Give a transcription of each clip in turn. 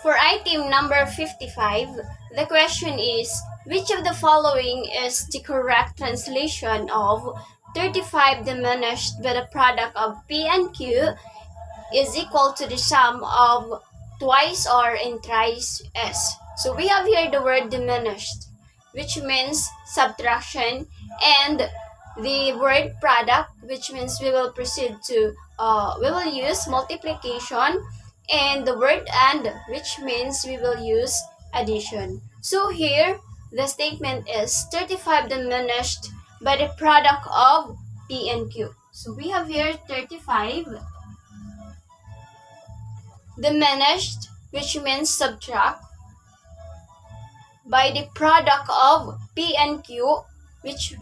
For item number 55, the question is, which of the following is the correct translation of 35 diminished by the product of P and Q is equal to the sum of twice R and thrice S? So we have here the word diminished, which means subtraction, and the word product, which means we will use multiplication, and the word and, which means we will use addition. So here the statement is 35 diminished by the product of P and Q. So we have here 35 diminished, which means subtract, by the product of P and Q, which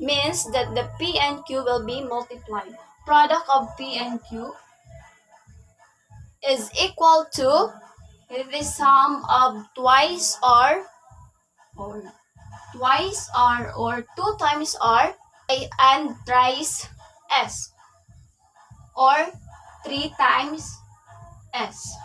means that the P and Q will be multiplied. Product of P and Q is equal to the sum of twice R, or or 2 times R, and thrice S, or 3 times S.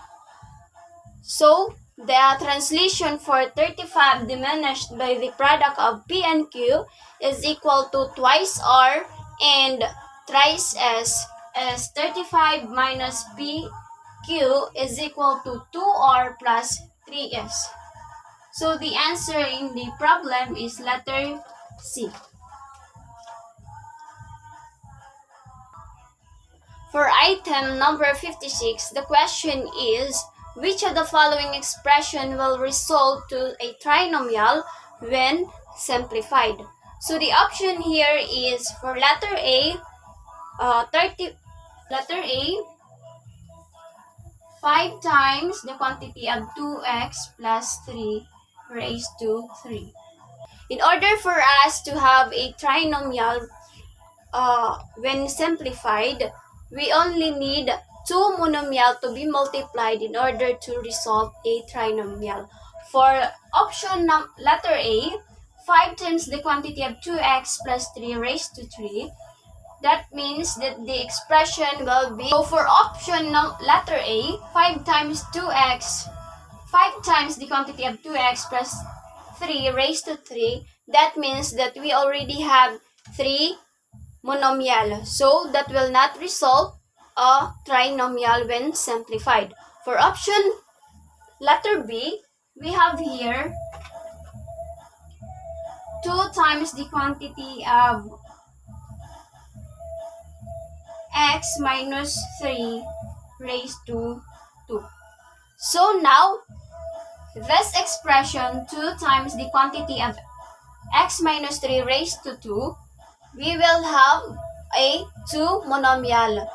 So the translation for 35 diminished by the product of P and Q is equal to twice R and thrice S, as 35 minus PQ is equal to 2R plus 3S. So the answer in the problem is letter C. For item number 56, the question is, which of the following expression will result to a trinomial when simplified? So the option here is for letter A, 5 times the quantity of 2x plus 3 raised to 3. In order for us to have a trinomial when simplified, we only need 2 monomial to be multiplied in order to result a trinomial. For option letter A, 5 times the quantity of 2x plus 3 raised to 3, that means that the expression will be, so for option letter A, 5 times the quantity of 2x plus 3 raised to 3, that means that we already have 3 monomial, so that will not result a trinomial when simplified. For option letter B, we have here 2 times the quantity of x minus 3 raised to 2. So now, this expression 2 times the quantity of x minus 3 raised to 2, we will have a 2 monomial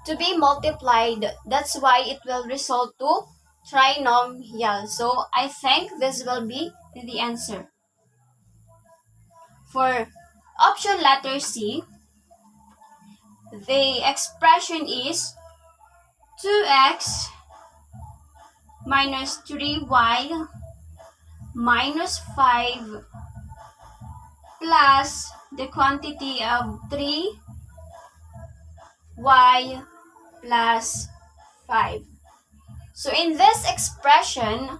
to be multiplied. That's why it will result to trinomial. So I think this will be the answer. For option letter C, the expression is 2x minus 3y minus 5 plus the quantity of 3y plus 5. So in this expression,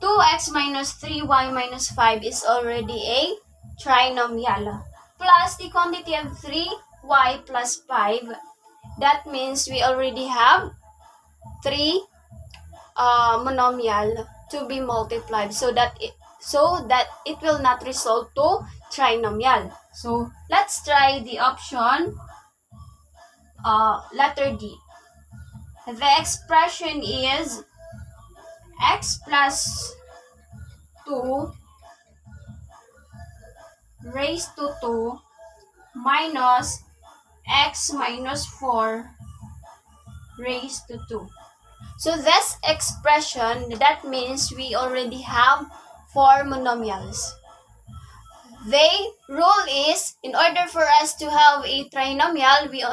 2x minus 3y minus 5 is already a trinomial, plus the quantity of 3y plus 5. That means we already have 3 monomial to be multiplied, so that it will not result to trinomial. So let's try the option letter D. The expression is x plus 2 raised to 2 minus x minus 4 raised to 2. So this expression, that means we already have 4 monomials. The rule is, in order for us to have a trinomial, we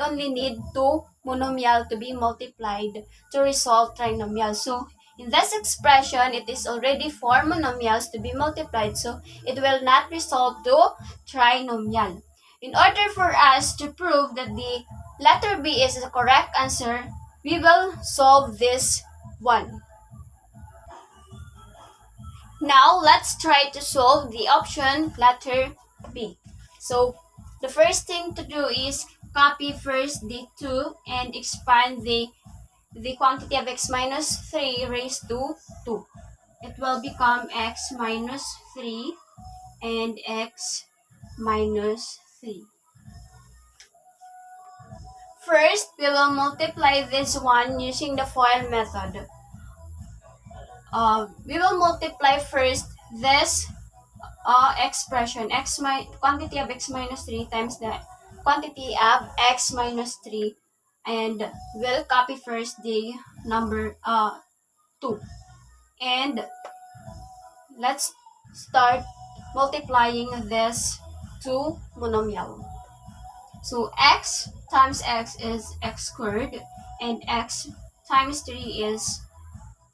only need 2 monomial to be multiplied to result trinomial. So in this expression, it is already 4 monomials to be multiplied, so it will not result to trinomial. In order for us to prove that the letter B is the correct answer, we will solve this 1. Now, let's try to solve the option letter B. So, the first thing to do is copy first the 2 and expand the quantity of x minus 3 raised to 2. It will become x minus 3 and x minus 3. First, we will multiply this one using the FOIL method. We will multiply first this expression, quantity of x minus 3 times the quantity of x minus 3, and we'll copy first the number 2. And let's start multiplying this to monomial. So x times x is x squared, and x times 3 is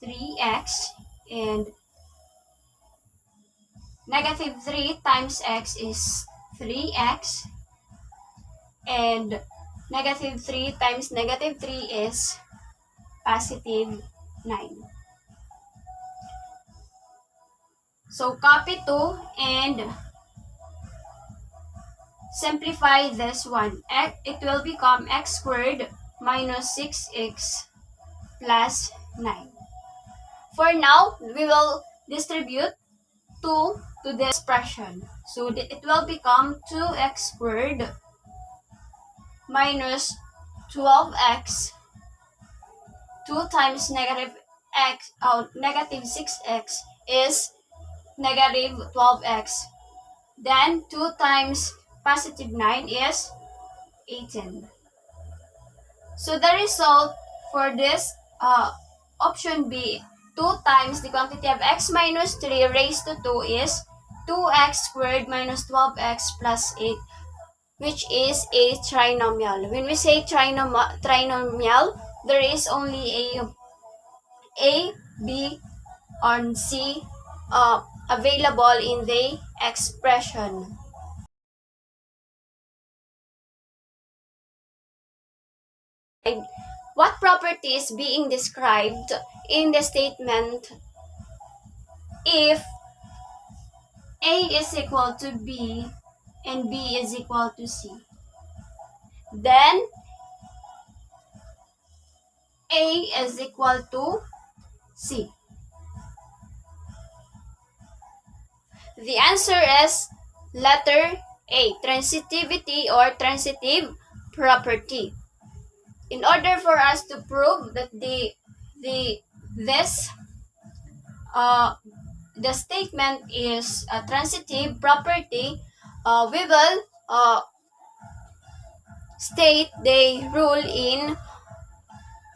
3x, and negative 3 times x is 3x, and negative 3 times negative 3 is positive 9. So copy 2 and simplify this one. It will become x squared minus 6x plus 9. For now, we will distribute 2 to the expression. So it will become 2x squared minus 12x. 2 times negative 6x is negative 12x. Then 2 times positive 9 is 18. So the result for this option B, 2 times the quantity of x minus 3 raised to 2 is 2x squared minus 12x plus 8, which is a trinomial. When we say trinomial, there is only A, B, or C available in the expression. What property is being described in the statement if A is equal to B and B is equal to C? Then A is equal to C. The answer is letter A, transitivity or transitive property. In order for us to prove that the statement is a transitive property, we will state the rule in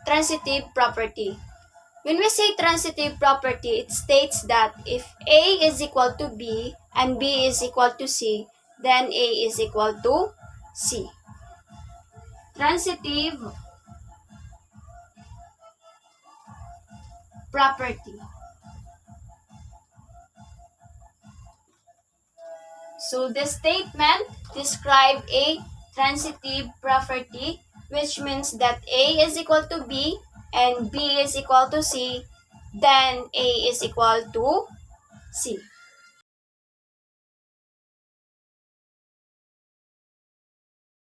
transitive property. When we say transitive property, it states that if A is equal to B and B is equal to C, then A is equal to C. Transitive property. So the statement describes a transitive property, which means that A is equal to B and B is equal to C, then A is equal to C.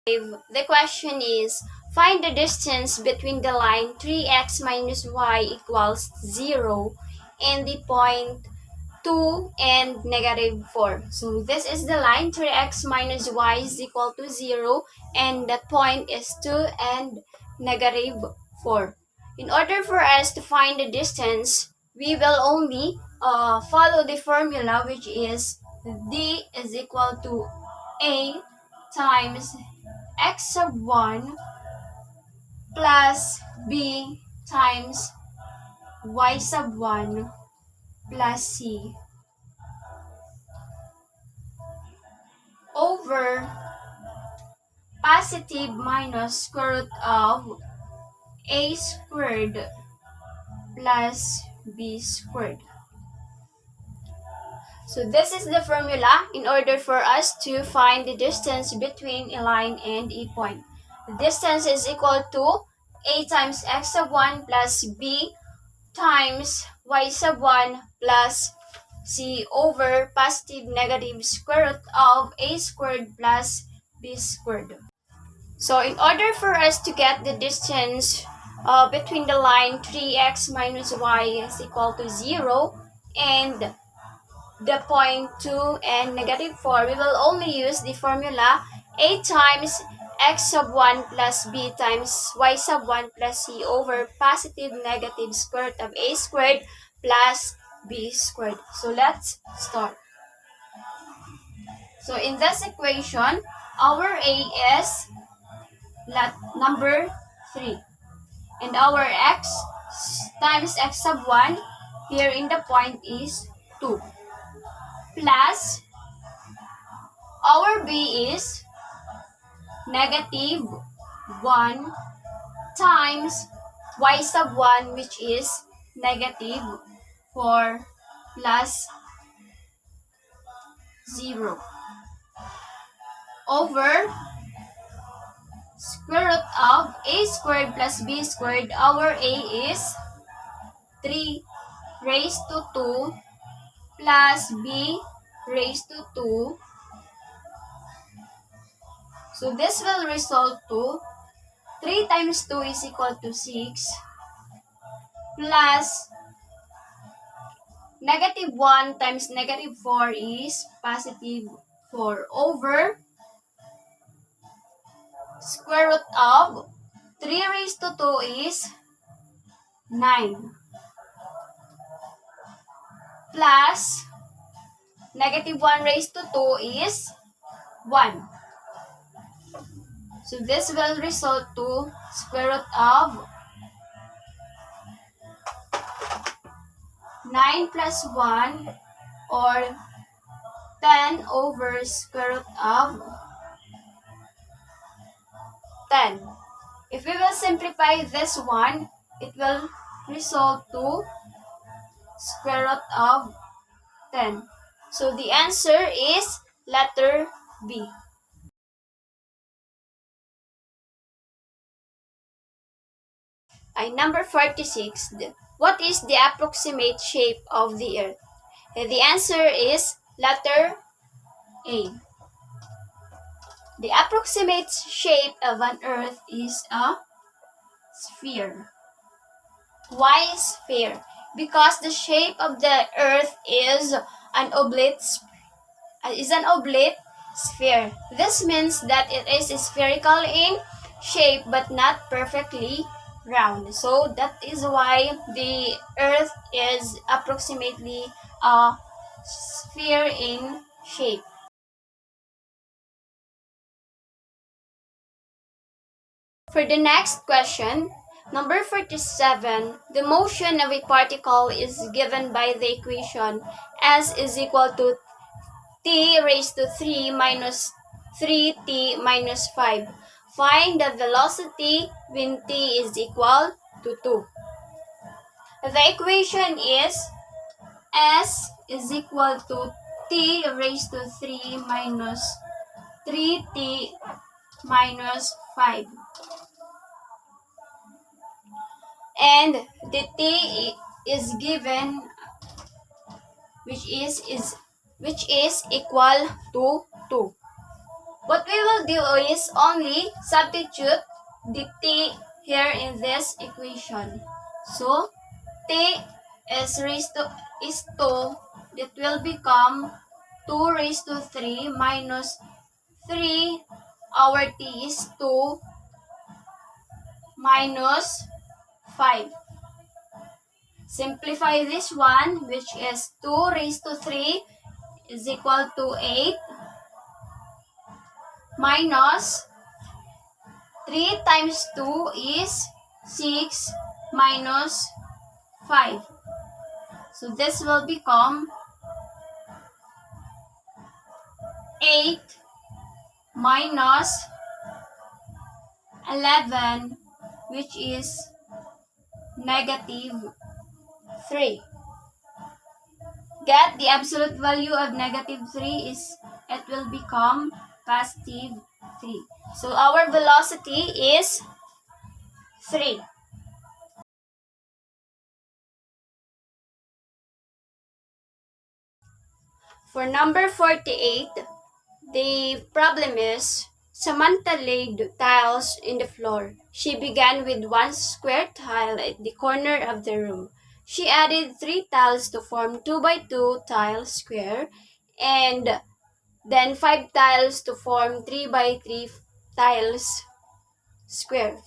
The question is, find the distance between the line 3x minus y equals 0 and the point 2 and negative 4. So this is the line 3x minus y is equal to 0 and the point is 2 and negative 4. In order for us to find the distance, we will only follow the formula, which is d is equal to a times x sub 1 plus b times y sub 1 plus c over positive minus square root of a squared plus b squared. So this is the formula in order for us to find the distance between a line and a point. The distance is equal to a times x sub 1 plus b times y sub 1 plus c over positive negative square root of a squared plus b squared. So in order for us to get the distance between the line 3x minus y is equal to 0 and the point 2 and negative 4, we will only use the formula a times x sub 1 plus b times y sub 1 plus c over positive negative square root of a squared plus b squared. So let's start. So in this equation, our a is number 3. And our x times x sub 1 here in the point is 2. Plus our b is negative 1 times y sub 1, which is negative 4 plus 0 over square root of a squared plus b squared. Our a is 3 raised to 2 plus b raised to 2. So this will result to 3 times 2 is equal to 6 plus negative 1 times negative 4 is positive 4 over square root of 3 raised to 2 is 9 plus negative 1 raised to 2 is 1. So this will result to square root of 9 plus 1 or 10 over square root of 10. If we will simplify this one, it will result to square root of 10. So the answer is letter B. Number 46. What is the approximate shape of the Earth? The answer is letter A. The approximate shape of an Earth is a sphere. Why sphere? Because the shape of the Earth is an oblate sphere. This means that it is spherical in shape but not perfectly round. So that is why the Earth is approximately a sphere in shape. For the next question, number 47, the motion of a particle is given by the equation S is equal to t raised to 3 minus 3t minus 5. Find the velocity when t is equal to 2. The equation is S is equal to t raised to 3 minus 3t minus 5. And the t is given which is equal to 2. What we will do is only substitute the t here in this equation. So t is raised to 2. It will become 2 raised to 3 minus 3. Our t is 2 minus 5. Simplify this one, which is 2 raised to 3 is equal to 8 minus 3 times 2 is 6 minus 5. So this will become 8 minus 11, which is negative 3. Get the absolute value of negative 3 is, it will become positive 3. So our velocity is 3. For number 48, the problem is Samantha laid tiles in the floor. She began with one square tile at the corner of the room. She added 3 tiles to form 2 by 2 tile square and then 5 tiles to form 3 by 3 tiles square.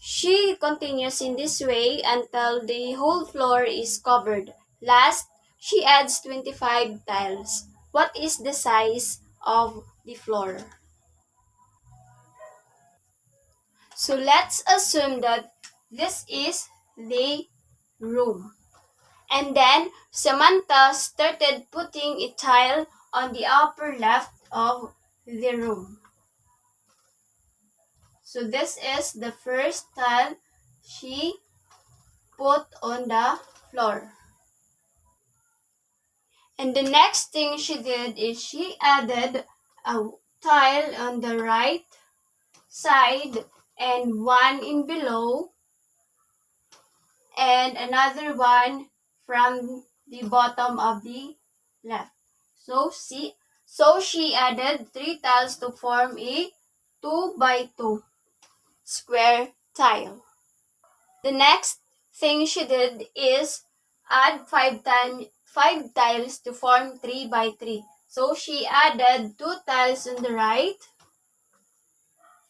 She continues in this way until the whole floor is covered. Last, she adds 25 tiles. What is the size of the floor? So let's assume that this is the room. And then Samantha started putting a tile on the upper left of the room. So this is the first tile she put on the floor. And the next thing she did is she added a tile on the right side and one in below and another one from the bottom of the left. So she added 3 tiles to form a 2 by 2 square tile. The next thing she did is add 5 tiles to form 3 by 3. So she added 2 tiles on the right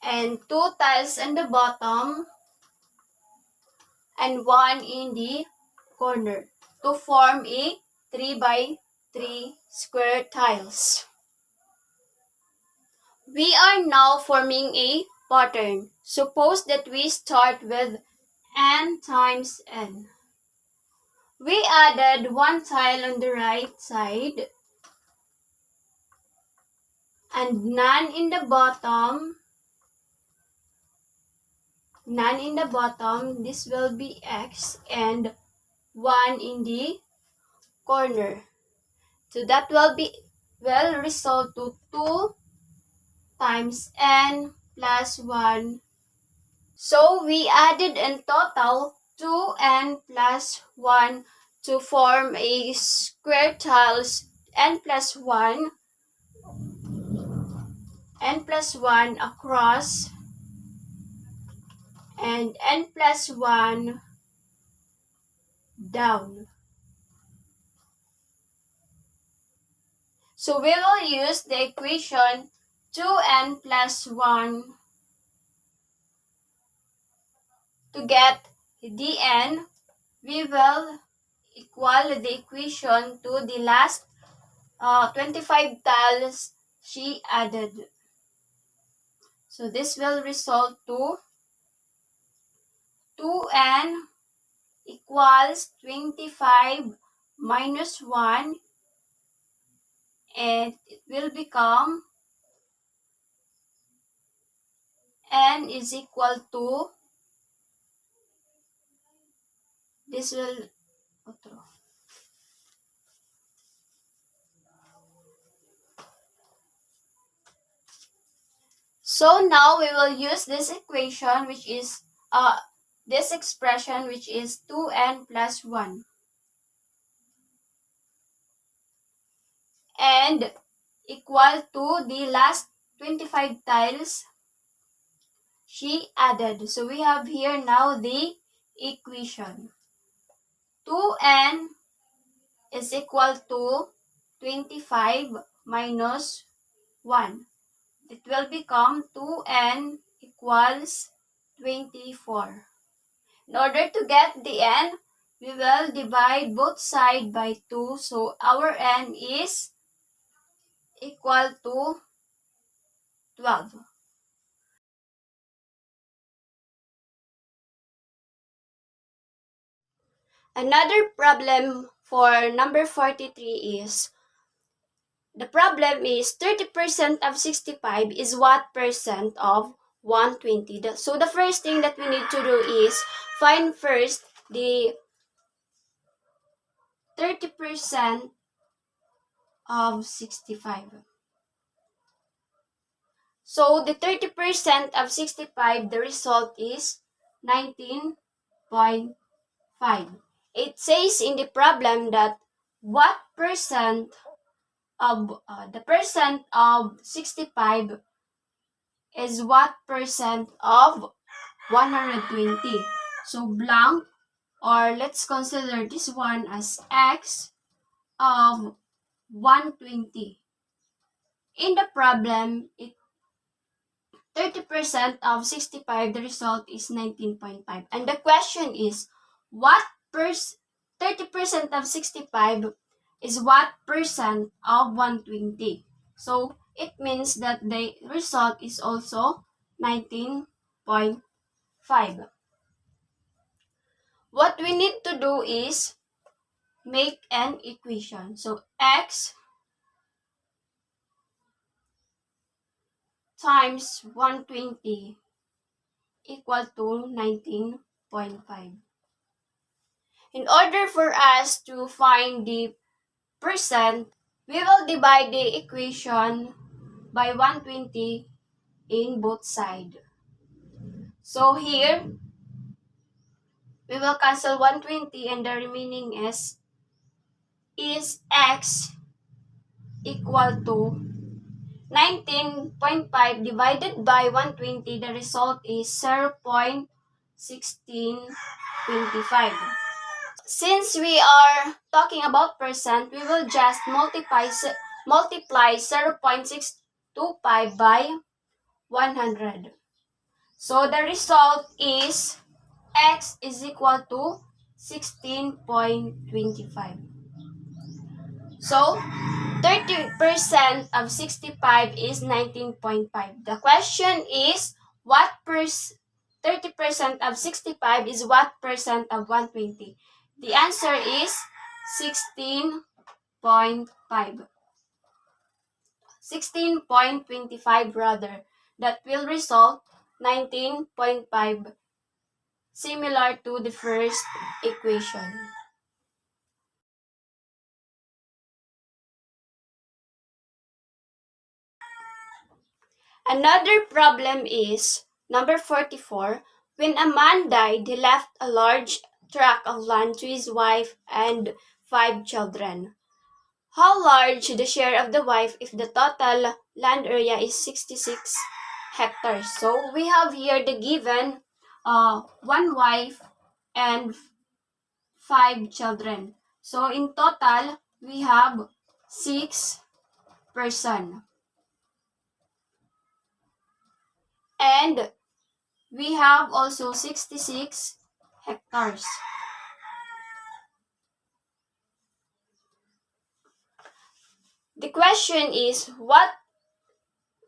and 2 tiles on the bottom and one in the corner to form a 3 by 3 square tiles. We are now forming a pattern. Suppose that we start with n times n. We added 1 tile on the right side and none in the bottom. This will be x and 1 in the corner. So that will result to 2 times n plus 1. So we added in total 2n plus 1 to form a square tiles n plus 1 across and n plus 1 down. So we will use the equation 2n plus 1 to get the n. We will equal the equation to the last 25 tiles she added. So this will result to 2n equals 25 minus 1 and it will become n is equal to this will So now we will use this equation which is this expression which is 2n plus 1 and equal to the last 25 tiles she added. So we have here now the equation. 2n is equal to 25 minus 1. It will become 2n equals 24. In order to get the n, we will divide both sides by 2. So our n is equal to 12. Another problem for number 43 is, the problem is 30% of 65 is what percent of 120? So the first thing that we need to do is find first the 30% of 65. So the 30% of 65, the result is 19.5. It says in the problem that what percent of the percent of 65 is what percent of 120. So blank, or let's consider this one as x of 120. In the problem, 30% of 65, the result is 19.5. And the question is, what 30% of 65 is what percent of 120? So it means that the result is also 19.5. What we need to do is make an equation. So x times 120 equal to 19.5. In order for us to find the percent, we will divide the equation by 120 in both sides. So here, we will cancel 120 and the remaining is x equal to 19.5 divided by 120. The result is 0.1625. Since we are talking about percent, we will just multiply 0.625 by 100. So the result is x is equal to 16.25. So 30% of 65 is 19.5. The question is, 30% of 65 is what percent of 120? The answer is 16.5. 16.25 rather. That will result 19.5, similar to the first equation. Another problem is number 44. When a man died, he left a large tract of land to his wife and 5 children. How large the share of the wife if the total land area is 66 hectares? So we have here the given one wife and 5 children. So in total, we have 6 person. And we have also 66 hectares. The question is, what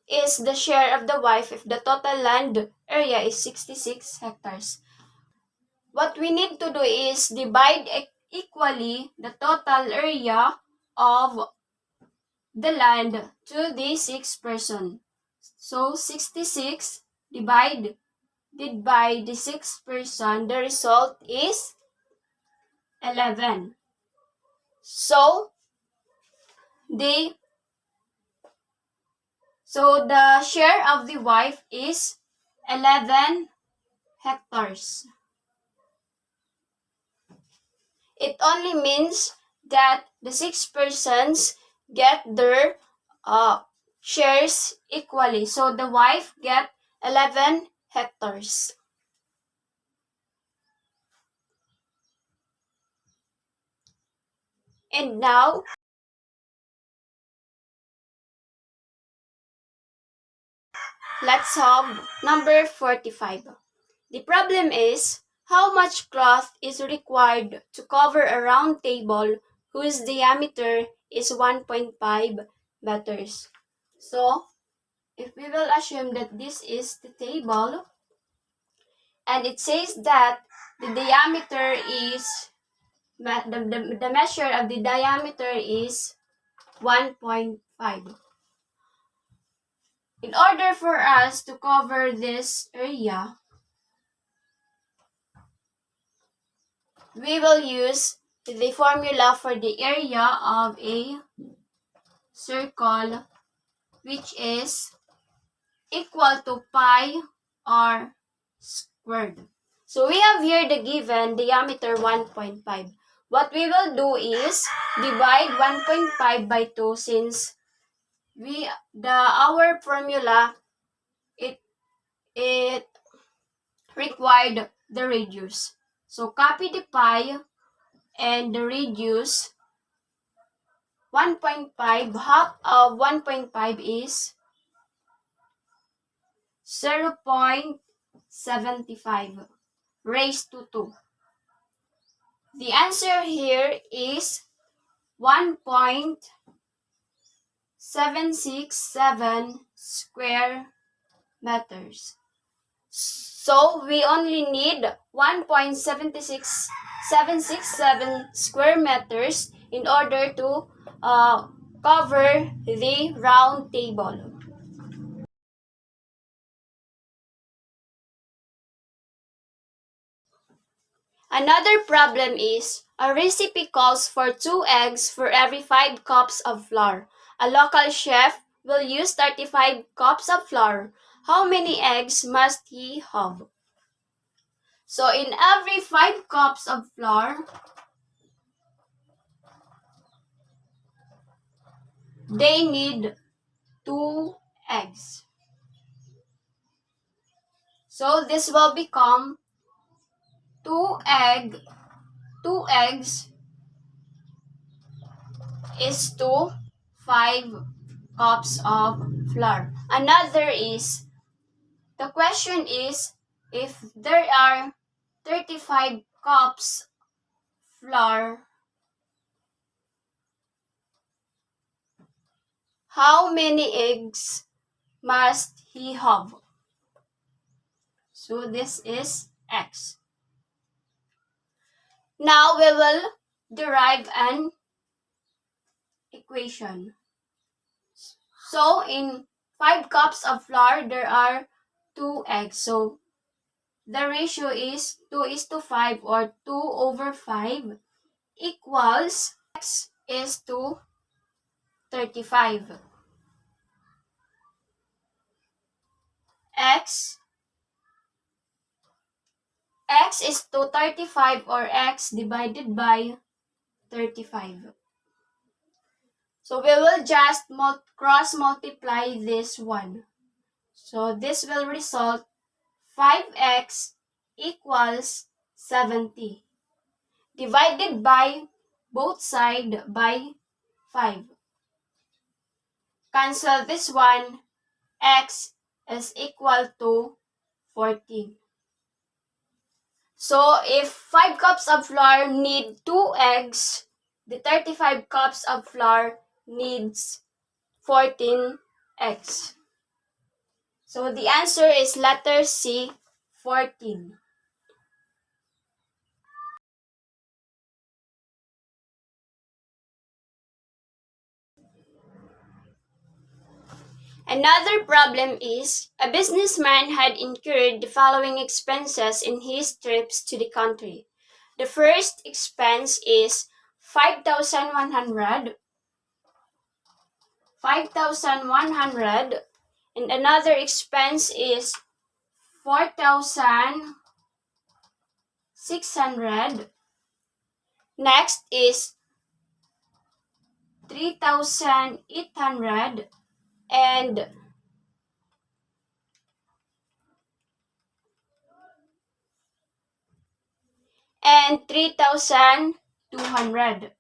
is the share of the wife if the total land area is 66 hectares? What we need to do is divide equally the total area of the land to the 6 person. So 66 divided by the 6 person, the result is 11. So the share of the wife is 11 hectares. It only means that the 6 persons get their shares equally. So the wife get 11 hectares. And now, let's solve number 45. The problem is, how much cloth is required to cover a round table whose diameter is 1.5 meters? So, if we will assume that this is the table, and it says that the diameter is, the measure of the diameter is 1.5. In order for us to cover this area, we will use the formula for the area of a circle, which is equal to pi r squared. So we have here the given diameter 1.5. what we will do is divide 1.5 by 2 since our formula it required the radius. So copy the pi and the radius 1.5. Half of 1.5 is 0.75 raised to 2. The answer here is 1.767 square meters. So we only need 1.767 square meters in order to cover the round table. Another problem is a recipe calls for 2 eggs for every 5 cups of flour. A local chef will use 35 cups of flour. How many eggs must he have? So in every 5 cups of flour, they need 2 eggs. So this will become 2 eggs is to 5 cups of flour. Another is, the question is, if there are 35 cups flour, how many eggs must he have? So this is X. Now we will derive an equation. So in 5 cups of flour, there are 2 eggs. So the ratio is 2:5 or 2/5 equals X is to 35. X is to 35 or X divided by 35. So we will just cross multiply this one. So this will result 5X equals 70 divided by both sides by 5. Cancel this one. X is equal to 14. So if 5 cups of flour need 2 eggs, the 35 cups of flour needs 14 eggs. So the answer is letter C, 14. Another problem is a businessman had incurred the following expenses in his trips to the country. The first expense is 5,100, and another expense is 4,600. Next is 3,800 and 3,200.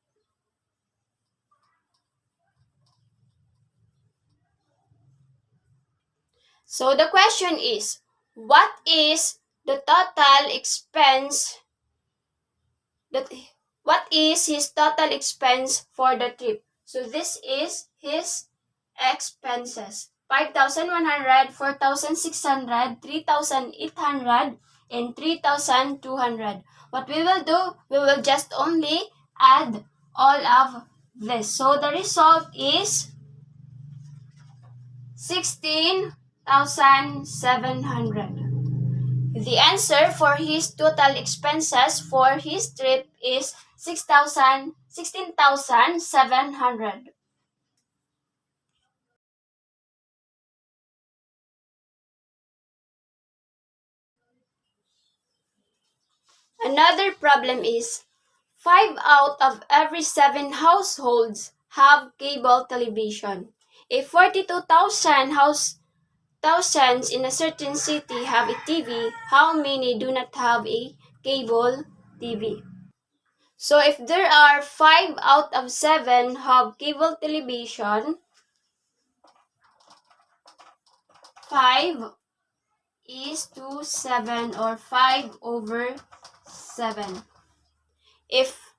So the question is, what is the total expense what is his total expense for the trip? So this is his expenses. 5,100, 4,600, 3,800, and 3,200. What we will do, we will just only add all of this. So the result is 16,700. The answer for his total expenses for his trip is 16,700. Another problem is 5 out of every 7 households have cable television. If 42,000 thousands in a certain city have a TV, how many do not have a cable TV? So if there are 5 out of 7 have cable television, 5 is to 7 or 5 over 7. If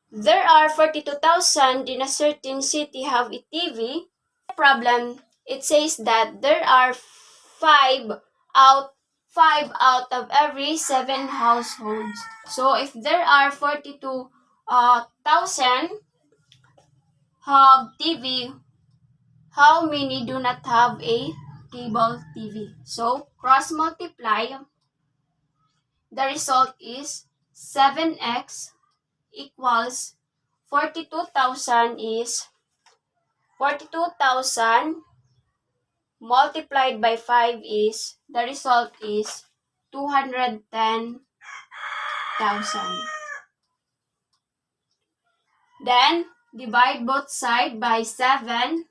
there are 42,000 in a certain city have a TV, problem, it says that there are 5 out 5 out of every 7 households. So if there are 42,000 have TV, how many do not have a cable TV? So cross multiply, the result is 7x equals 42,000 is 42,000 multiplied by 5 is, the result is 210,000. Then, divide both sides by 7.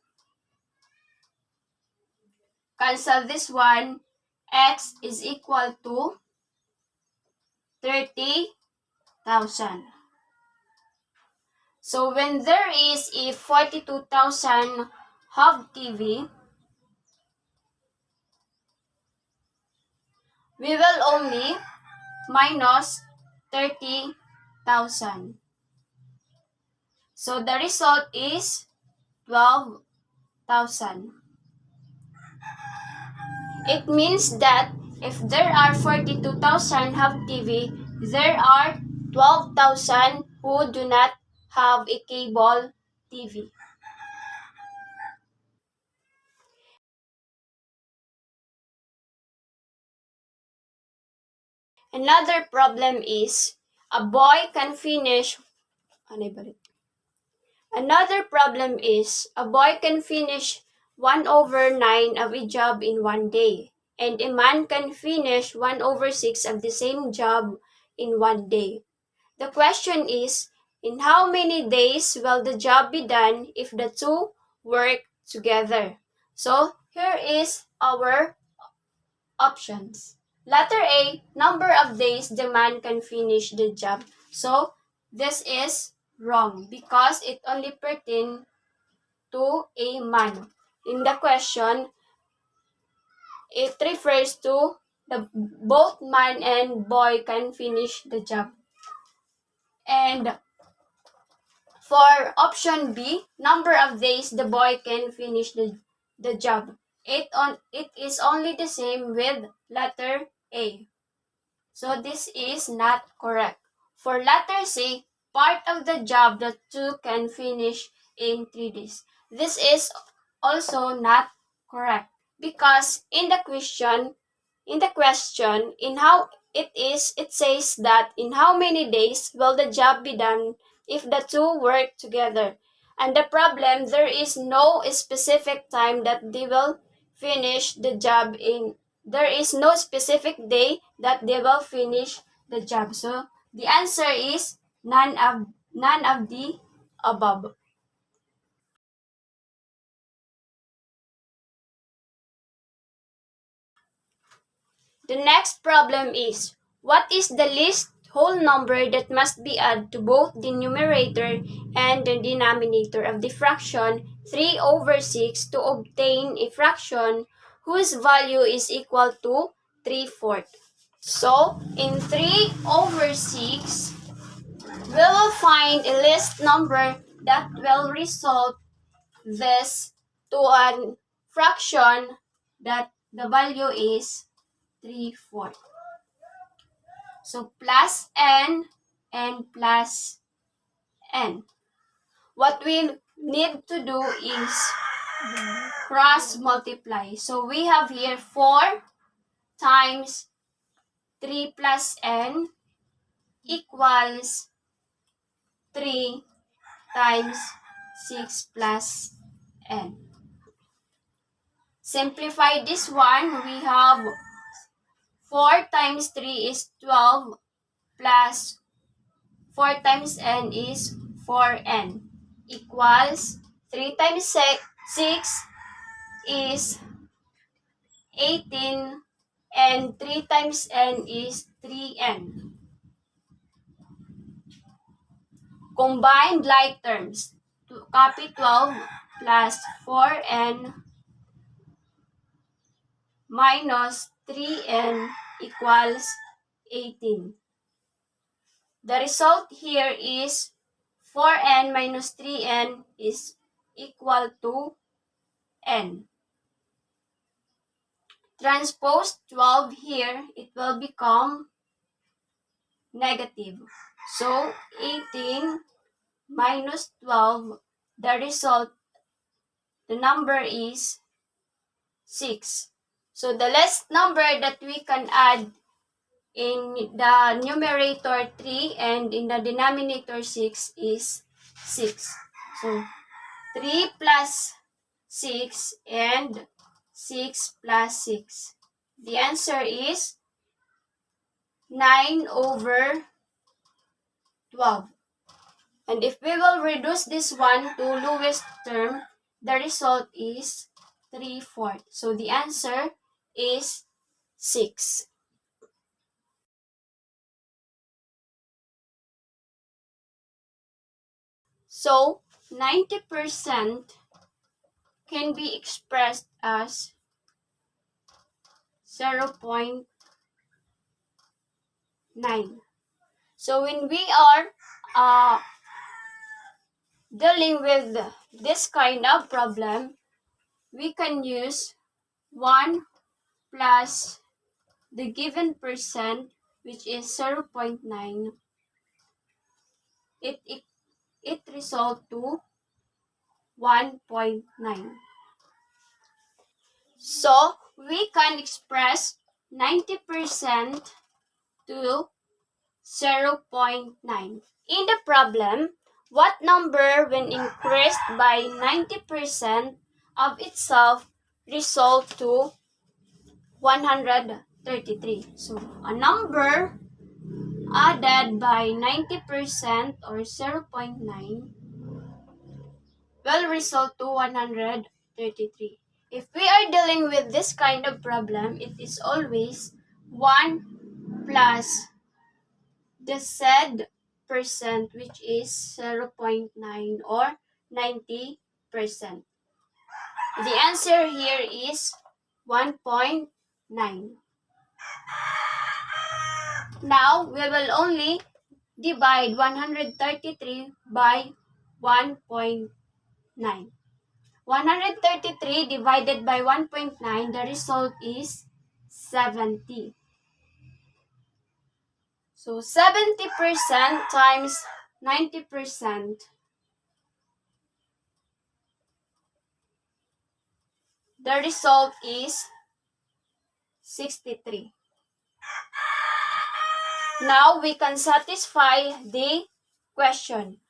Cancel this one. X is equal to 30,000. So, when there is a 42,000 have TV, we will only minus 30,000. So the result is 12,000. It means that if there are 42,000 have TV, there are 12,000 who do not have a cable TV. Another problem is a boy can finish Another problem is a boy can finish 1 over 9 of a job in one day, and a man can finish 1 over 6 of the same job in one day. The question is, in how many days will the job be done if the two work together? So here is our options. Letter A, number of days the man can finish the job. So this is wrong because it only pertains to a man. In the question, it refers to the both man and boy can finish the job. And for option B, number of days the boy can finish the job. It is only the same with letter A. So this is not correct. For letter C, part of the job that two can finish in 3 days. This is also not correct because in the question, in how it says that in how many days will the job be done if the two work together. And the problem, there is no specific time that they will finish the job in. There is no specific day that they will finish the job. So the answer is none of the above. The next problem is, what is the least whole number that must be added to both the numerator and the denominator of the fraction 3 over 6 to obtain a fraction whose value is equal to 3/4? So, in 3 over 6, we will find a least number that will result this to a fraction that the value is 3/4. So plus n and plus n. What we need to do is cross multiply. So we have here 4 times 3 plus n equals 3 times 6 plus n. Simplify this one, we have 4 times 3 is 12 plus 4 times n is 4n equals 3 times 6 is 18 and 3 times n is 3n. Combined like terms. Copy 12 plus 4n minus 3n equals 18. The result here is 4n minus 3n is equal to n. Transpose 12 here, it will become negative. So 18 minus 12, the result, the number is 6. So the last number that we can add in the numerator 3 and in the denominator 6 is 6. So 3 plus 6 and 6 plus 6. The answer is 9 over 12. And if we will reduce this one to lowest term, the result is 3/4. So the answer is 6. So 90% can be expressed as 0.9. So when we are dealing with this kind of problem, we can use 1 plus the given percent, which is 0.9. It result to 1.9. So we can express 90% to 0.9. In the problem, what number when increased by 90% of itself result to 133? So a number added by 90% or 0.9 will result to 133. If we are dealing with this kind of problem, it is always 1 plus the said percent, which is 0.9 or 90%. The answer here is 1.9. Now, we will only divide 133 by 1.9. 133 divided by 1.9, the result is 70. So 70% times 90%, the result is 63. Now we can satisfy the question.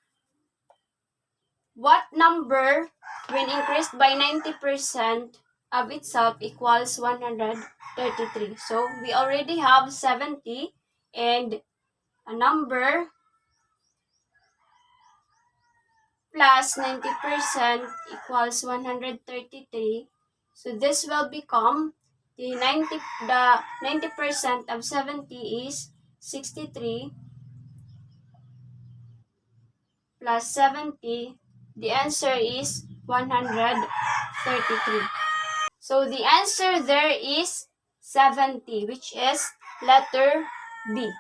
What number when increased by 90% of itself equals 133? So we already have 70 and a number plus 90% equals 133. So this will become the 90% of 70 is 63 plus 70. The answer is 133. So the answer there is 70, which is letter B.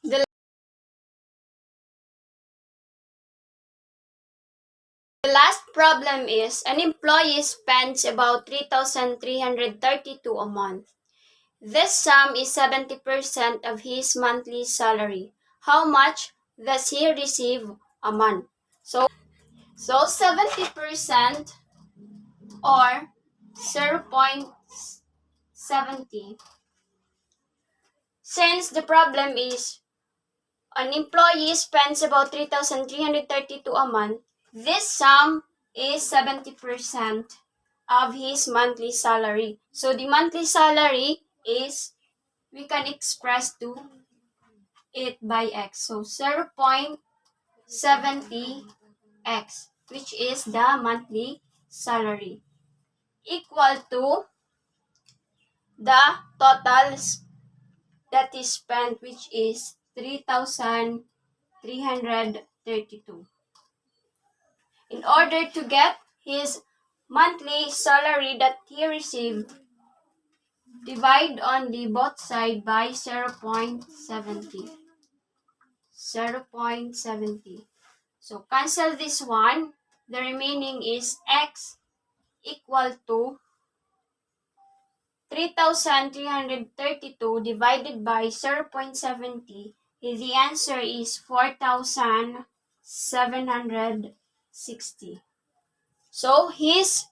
The last problem is an employee spends about 3,332 a month. This sum is 70% of his monthly salary. How much does he receive a month? So 70% or 0.70. Since the problem is an employee spends about 3,332 a month, this sum is 70% of his monthly salary. So the monthly salary is, we can express to it by x. So 0.70x, which is the monthly salary, equal to the total that is spent, which is 3,332. In order to get his monthly salary that he received, divide on the both side by 0.70. 0.70. So cancel this one. The remaining is x equal to 3,332 divided by 0.70. The answer is 4,760. So his